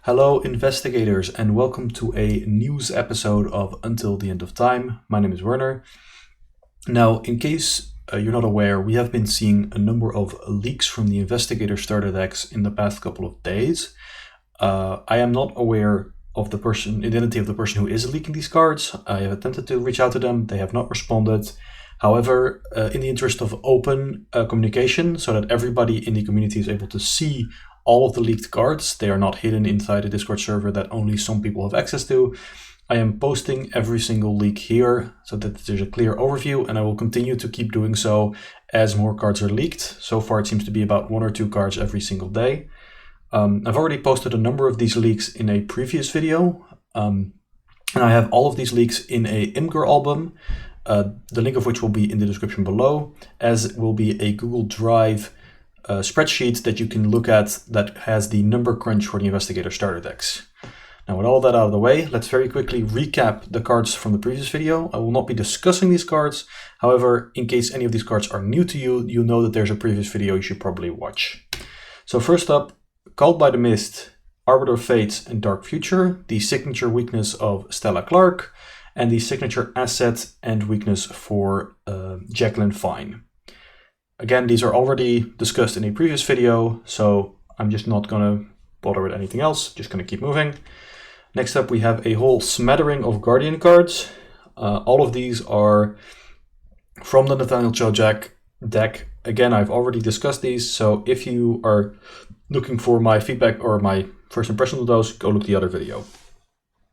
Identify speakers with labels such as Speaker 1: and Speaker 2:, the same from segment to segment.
Speaker 1: Hello investigators and welcome to a news episode of Until the End of Time. My name is Werner. Now, in case you're not aware, we have been seeing a number of leaks from the Investigator starter decks in the past couple of days. I am not aware of the identity of the person who is leaking these cards. I have attempted to reach out to them. They have not responded. However, in the interest of open communication, so that everybody in the community is able to see all of the leaked cards, they are not hidden inside a Discord server that only some people have access to, I am posting every single leak here so that there's a clear overview, and I will continue to keep doing so as more cards are leaked. So far it seems to be about 1 or 2 cards every single day. I've already posted a number of these leaks in a previous video, and I have all of these leaks in a Imgur album, the link of which will be in the description below, as will be a Google Drive spreadsheet that you can look at that has the number crunch for the Investigator starter decks. Now, with all that out of the way, let's very quickly recap the cards from the previous video. I will not be discussing these cards. However, in case any of these cards are new to you, you know that there's a previous video you should probably watch. So first up, Called by the Mist, Arbiter of Fates, and Dark Future, the signature weakness of Stella Clark, and the signature asset and weakness for Jacqueline Fine. Again, these are already discussed in a previous video, so I'm just not going to bother with anything else, just going to keep moving. Next up, we have a whole smattering of Guardian cards. All of these are from the Nathaniel Cho deck. Again, I've already discussed these, so if you are looking for my feedback or my first impression of those, go look the other video.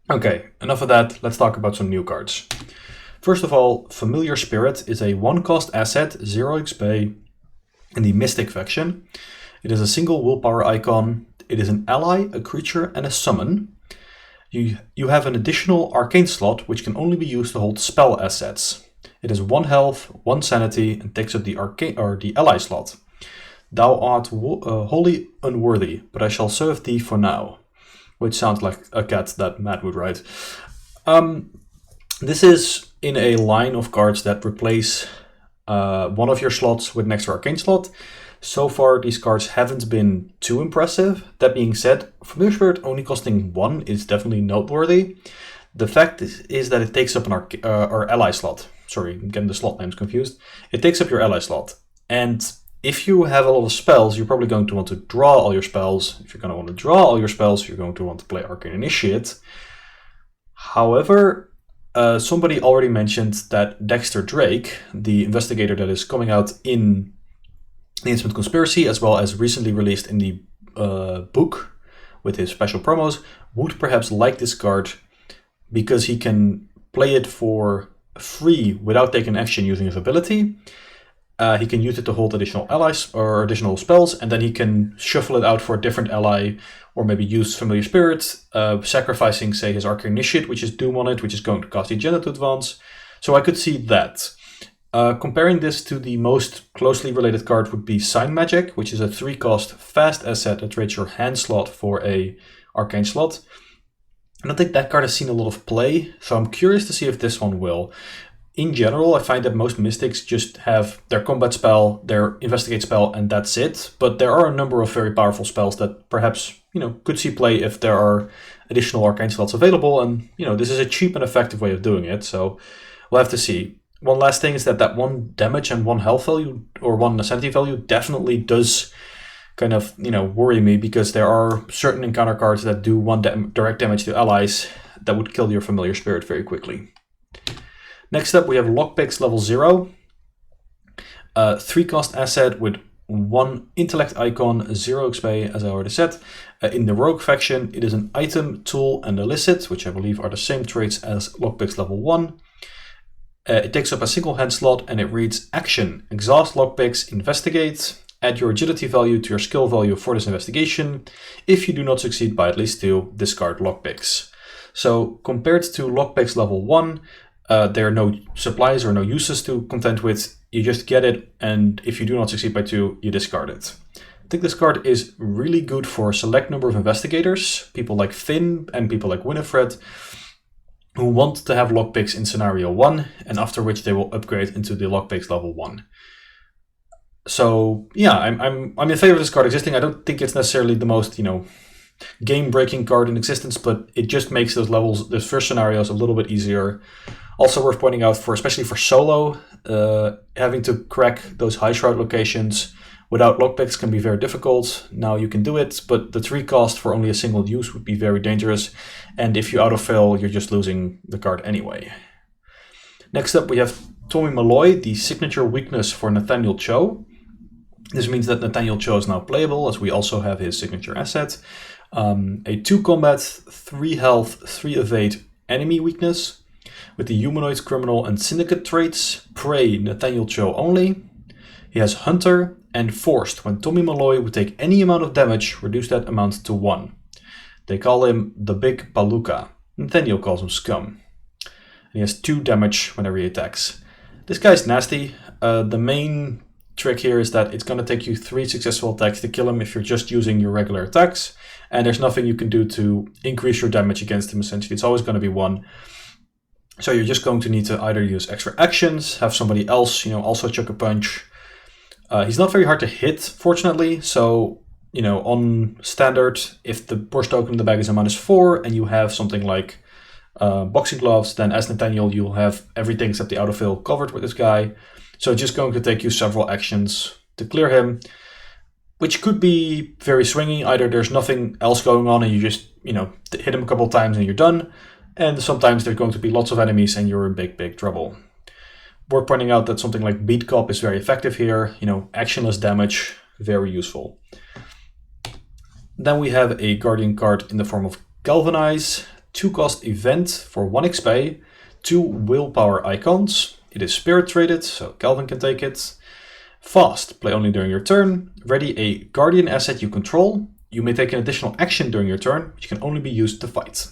Speaker 1: Okay, enough of that, let's talk about some new cards. First of all, Familiar Spirit is a 1-cost asset, 0 XP, in the Mystic faction. It is a single willpower icon. It is an ally, a creature, and a summon. You have an additional arcane slot, which can only be used to hold spell assets. It has 1 health, 1 sanity, and takes up the ally slot. Thou art wholly unworthy, but I shall serve thee for now. Which sounds like a cat that Matt would write. This is in a line of cards that replace one of your slots with an extra arcane slot. So far, these cards haven't been too impressive. That being said, Familiar Spirit only costing 1 is definitely noteworthy. The fact is that it takes up an ally slot. Sorry, I'm getting the slot names confused. It takes up your ally slot. And if you have a lot of spells, you're probably going to want to draw all your spells. If you're going to want to draw all your spells, you're going to want to play Arcane Initiate. However, somebody already mentioned that Dexter Drake, the Investigator that is coming out in the Instrument Conspiracy, as well as recently released in the book with his special promos, would perhaps like this card because he can play it for free without taking action using his ability. He can use it to hold additional allies or additional spells, and then he can shuffle it out for a different ally, or maybe use Familiar Spirit, sacrificing, say, his Arcane Initiate, which is Doom on it, which is going to cost the agenda to advance. So I could see that. Comparing this to the most closely related card would be Sign Magic, which is a 3-cost fast asset that trades your hand slot for a arcane slot. I don't think that card has seen a lot of play, so I'm curious to see if this one will. In general, I find that most Mystics just have their combat spell, their investigate spell, and that's it. But there are a number of very powerful spells that perhaps, could see play if there are additional arcane slots available. And, this is a cheap and effective way of doing it. So we'll have to see. One last thing is that 1 damage and 1 health value or 1 sanity value definitely does kind of, worry me, because there are certain encounter cards that do 1 direct damage to allies that would kill your Familiar Spirit very quickly. Next up, we have Lockpicks level 0. 3-cost asset with 1 intellect icon, 0 XP, as I already said. In the Rogue faction, it is an item, tool, and illicit, which I believe are the same traits as Lockpicks level 1. It takes up a single hand slot, and it reads Action. Exhaust Lockpicks, investigate. Add your agility value to your skill value for this investigation. If you do not succeed by at least 2, discard Lockpicks. So compared to Lockpicks level 1, there are no supplies or no uses to contend with. You just get it, and if you do not succeed by 2, you discard it. I think this card is really good for a select number of investigators, people like Finn and people like Winifred, who want to have lockpicks in scenario 1, and after which they will upgrade into the lockpicks level 1. So yeah, I'm in favor of this card existing. I don't think it's necessarily the most, game-breaking card in existence, but it just makes those levels, those first scenarios, a little bit easier. Also worth pointing out, especially for solo, having to crack those high shroud locations without lockpicks can be very difficult. Now you can do it, but the 3 cost for only a single use would be very dangerous. And if you autofill, you're just losing the card anyway. Next up, we have TOME MALLOY, the signature weakness for Nathaniel Cho. This means that Nathaniel Cho is now playable, as we also have his signature asset. A 2 combat, 3 health, 3 evade enemy weakness. With the humanoid, criminal, and syndicate traits, prey Nathaniel Cho only. He has hunter and forced. When TOME MALLOY would take any amount of damage, reduce that amount to 1. They call him the Big Palooka. Nathaniel calls him Scum. And he has 2 damage whenever he attacks. This guy's nasty. The main trick here is that it's going to take you 3 successful attacks to kill him if you're just using your regular attacks. And there's nothing you can do to increase your damage against him, essentially. It's always going to be 1. So you're just going to need to either use extra actions, have somebody else, also chuck a punch. He's not very hard to hit, fortunately. So, on standard, if the worst token in the bag is a -4 and you have something like boxing gloves, then as Nathaniel, you'll have everything except the autofill covered with this guy. So it's just going to take you several actions to clear him, which could be very swingy. Either there's nothing else going on and you just, hit him a couple of times and you're done. And sometimes there's going to be lots of enemies and you're in big, big trouble. Worth pointing out that something like Beat Cop is very effective here. Actionless damage, very useful. Then we have a Guardian card in the form of Galvanize. 2 cost event for 1 XP. 2 willpower icons. It is spirit traded, so Calvin can take it. Fast, play only during your turn. Ready, a Guardian asset you control. You may take an additional action during your turn, which can only be used to fight.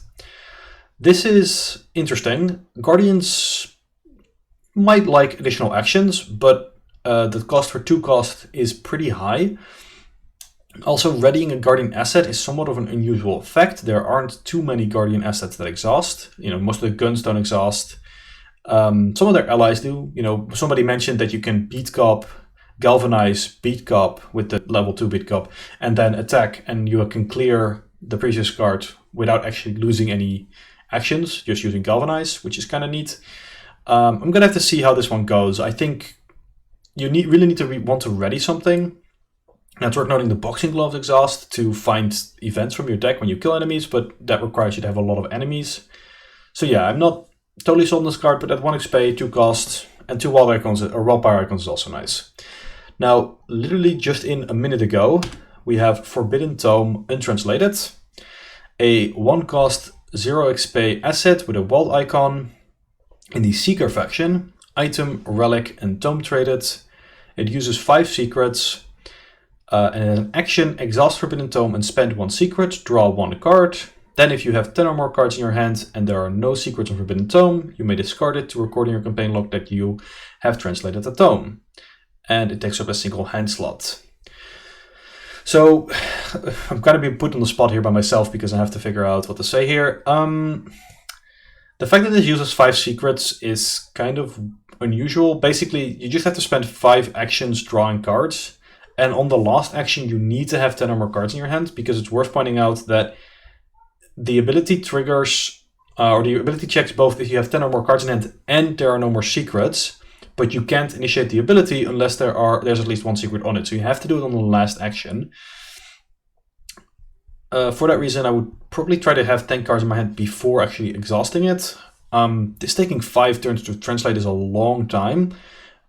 Speaker 1: This is interesting. Guardians might like additional actions, but the cost for 2 cost is pretty high. Also, readying a Guardian asset is somewhat of an unusual effect. There aren't too many Guardian assets that exhaust. Most of the guns don't exhaust. Some of their allies do. Somebody mentioned that you can Beat Cop, Galvanize, Beat Cop with the level 2 Beat Cop, and then attack, and you can clear the previous card without actually losing any actions, just using Galvanize, which is kind of neat. I'm gonna have to see how this one goes. I think you really need to want to ready something. Now it's worth noting the boxing gloves exhaust to find events from your deck when you kill enemies, but that requires you to have a lot of enemies. So yeah, I'm not totally sold on this card, but at 1 XP, 2 cost, and 2 wild icons or willpower icons is also nice. Now, literally just in a minute ago, we have Forbidden Tome Untranslated, a 1 cost 0 XP asset with a wild icon in the Seeker faction, item, relic, and tome traded. It uses 5 secrets, and as an action, exhaust Forbidden Tome and spend 1 secret, draw 1 card. Then if you have 10 or more cards in your hand and there are no secrets on Forbidden Tome, you may discard it to record in your campaign log that you have translated the tome. And it takes up a single hand slot. So I'm kind of being put on the spot here by myself because I have to figure out what to say here. The fact that this uses 5 secrets is kind of unusual. Basically, you just have to spend 5 actions drawing cards. And on the last action, you need to have 10 or more cards in your hand, because it's worth pointing out that the ability triggers, or the ability checks both if you have 10 or more cards in hand and there are no more secrets, but you can't initiate the ability unless there's at least 1 secret on it. So you have to do it on the last action. For that reason, I would probably try to have 10 cards in my hand before actually exhausting it. This taking 5 turns to translate is a long time,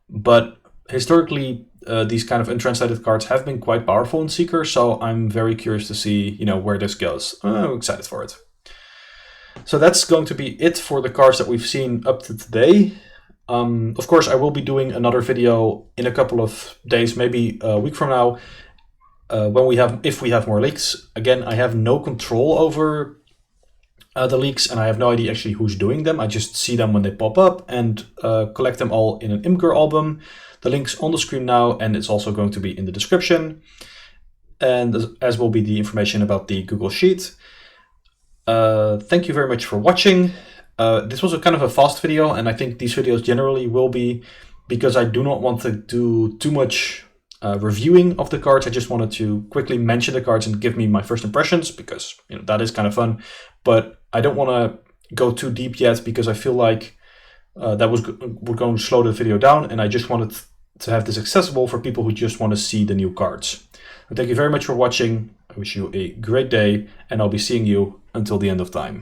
Speaker 1: but historically, these kind of untranslated cards have been quite powerful in Seeker, so I'm very curious to see, where this goes. I'm excited for it. So that's going to be it for the cards that we've seen up to today. Of course, I will be doing another video in a couple of days, maybe a week from now, if we have more leaks. Again, I have no control over the leaks, and I have no idea actually who's doing them. I just see them when they pop up and collect them all in an Imgur album. The link's on the screen now, and it's also going to be in the description, and as will be the information about the Google Sheet. Thank you very much for watching. This was a kind of a fast video, and I think these videos generally will be, because I do not want to do too much reviewing of the cards. I just wanted to quickly mention the cards and give me my first impressions, because that is kind of fun. But I don't want to go too deep yet, because I feel like we're going to slow the video down, and I just wanted to have this accessible for people who just want to see the new cards. Thank you very much for watching. I wish you a great day, and I'll be seeing you until the end of time.